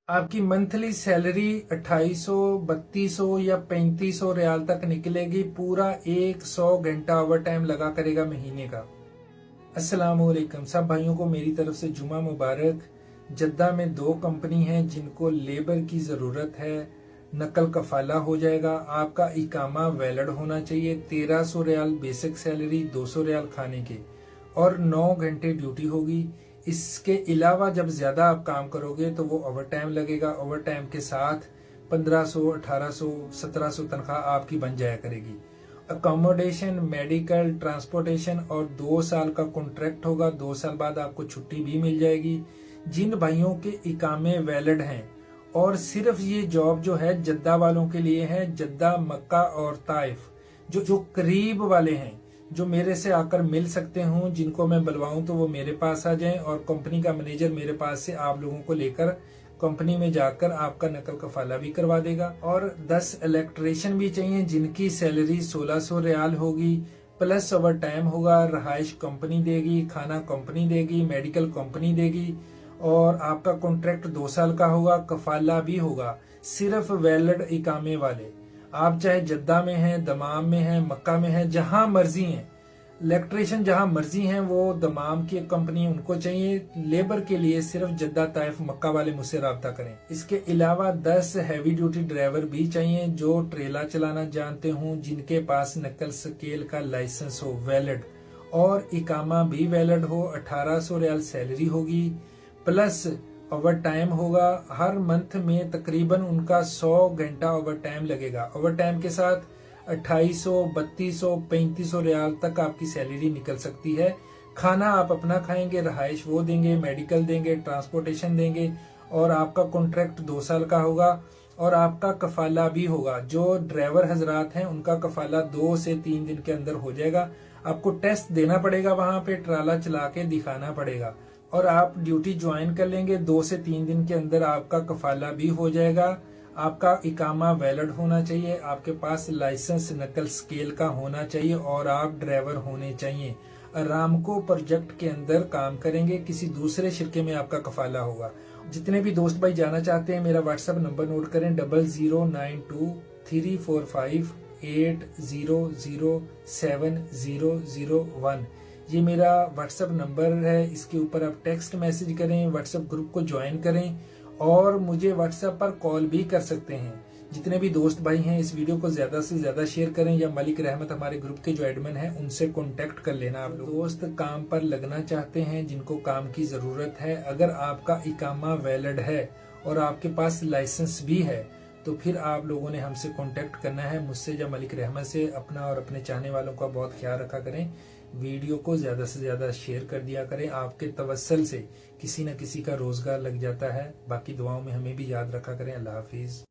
आपकी monthly salary 2800, 3200 या 3500 रियाल तक निकलेगी। पूरा 100 घंटा ओवर टाइम लगा करेगा महीने का। अस्सलाम वालेकुम सब भाइयों को मेरी तरफ से जुमा मुबारक। जद्दा में 2 कंपनी हैं जिनको लेबर की ज़रूरत है। नकल कफाला हो जाएगा। आपका इकामा वैलिड होना चाहिए। 1300 रियाल बेसिक सैलरी, 200 रियाल खाने के और 9 घंटे ड्यूटी होगी। इसके अलावा जब ज़्यादा आप काम करोगे तो वो ओवर टाइम लगेगा। ओवर टाइम के साथ 1500, 1800, 1700 तनख्वाह आपकी बन जाया करेगी। अकोमोडेशन, मेडिकल, ट्रांसपोर्टेशन और 2 साल का कॉन्ट्रैक्ट होगा। 2 साल बाद आपको छुट्टी भी मिल जाएगी। जिन भाइयों के इकामे वैलिड हैं और सिर्फ ये जॉब जो है जद्दा वालों के लिए है, जद्दा, मक्का और ताइफ, जो करीब वाले हैं, जो मेरे से आकर मिल सकते हूँ, जिनको मैं बुलवाऊं तो वो मेरे पास आ जाएं और कंपनी का मैनेजर मेरे पास से आप लोगों को लेकर कंपनी में जाकर आपका नकल कफाला भी करवा देगा। और 10 इलेक्ट्रिशियन भी चाहिए जिनकी सैलरी 1600 रियाल होगी, प्लस ओवर टाइम होगा। रहाइश कंपनी देगी, खाना कंपनी देगी, मेडिकल कंपनी देगी और आपका कॉन्ट्रैक्ट 2 साल का होगा। कफाला भी होगा सिर्फ वैलिड इकामे वाले। आप चाहे जद्दा में हैं, दमाम में हैं, मक्का में हैं, जहां मर्जी हैं, इलेक्ट्रिशियन जहां मर्जी हैं, वो दमाम की कंपनी उनको चाहिए। लेबर के लिए सिर्फ जद्दा, ताइफ, मक्का वाले मुझसे रब्ता करें। इसके अलावा 10 हैवी ड्यूटी ड्राइवर भी चाहिए जो ट्रेला चलाना जानते हों, जिनके पास नकल स्केल का लाइसेंस हो वैलिड और इकामा भी वैलिड हो। 1800 रियाल सैलरी होगी, प्लस ओवर टाइम होगा। हर मंथ में तकरीबन उनका 100 घंटा ओवर टाइम लगेगा। ओवर टाइम के साथ 2800, 3200, 3500 रियाल तक आपकी सैलरी निकल सकती है। खाना आप अपना खाएंगे, रहाइश वो देंगे, मेडिकल देंगे, ट्रांसपोर्टेशन देंगे और आपका कॉन्ट्रैक्ट 2 साल का होगा और आपका कफाला भी होगा। जो ड्राइवर हजरात हैं उनका कफाला 2 से 3 दिन के अंदर हो जाएगा। आपको टेस्ट देना पड़ेगा, वहां पे ट्राला चला के दिखाना पड़ेगा और आप ड्यूटी ज्वाइन कर लेंगे। 2 से 3 दिन के अंदर आपका कफाला भी हो जाएगा। आपका इकामा वैलिड होना चाहिए, आपके पास लाइसेंस नकल स्केल का होना चाहिए और आप ड्राइवर होने चाहिए। अरामको प्रोजेक्ट के अंदर काम करेंगे, किसी दूसरे शिरके में आपका कफाला होगा। जितने भी दोस्त भाई जाना चाहते हैं मेरा व्हाट्सएप नंबर नोट करें 00923458007001। ये मेरा व्हाट्सएप नंबर है। इसके ऊपर आप टेक्स्ट मैसेज करें, व्हाट्सएप ग्रुप को ज्वाइन करें और मुझे व्हाट्सएप पर कॉल भी कर सकते हैं। जितने भी दोस्त भाई हैं इस वीडियो को ज्यादा से ज्यादा शेयर करें या मलिक रहमत हमारे ग्रुप के जो एडमिन हैं उनसे कांटेक्ट कर लेना। आप लोग दोस्त काम पर लगना चाहते हैं जिनको काम की जरूरत है, अगर आपका इकामा वैलिड है और आपके पास लाइसेंस भी है तो फिर आप लोगों ने हमसे कांटेक्ट करना है, मुझसे या मलिक रहमत से। अपना और अपने चाहने वालों का बहुत ख्याल रखा करें। वीडियो को ज्यादा से ज्यादा शेयर कर दिया करें। आपके तवस्सल से किसी न किसी का रोजगार लग जाता है। बाकी दुआओं में हमें भी याद रखा करें। अल्लाह हाफिज।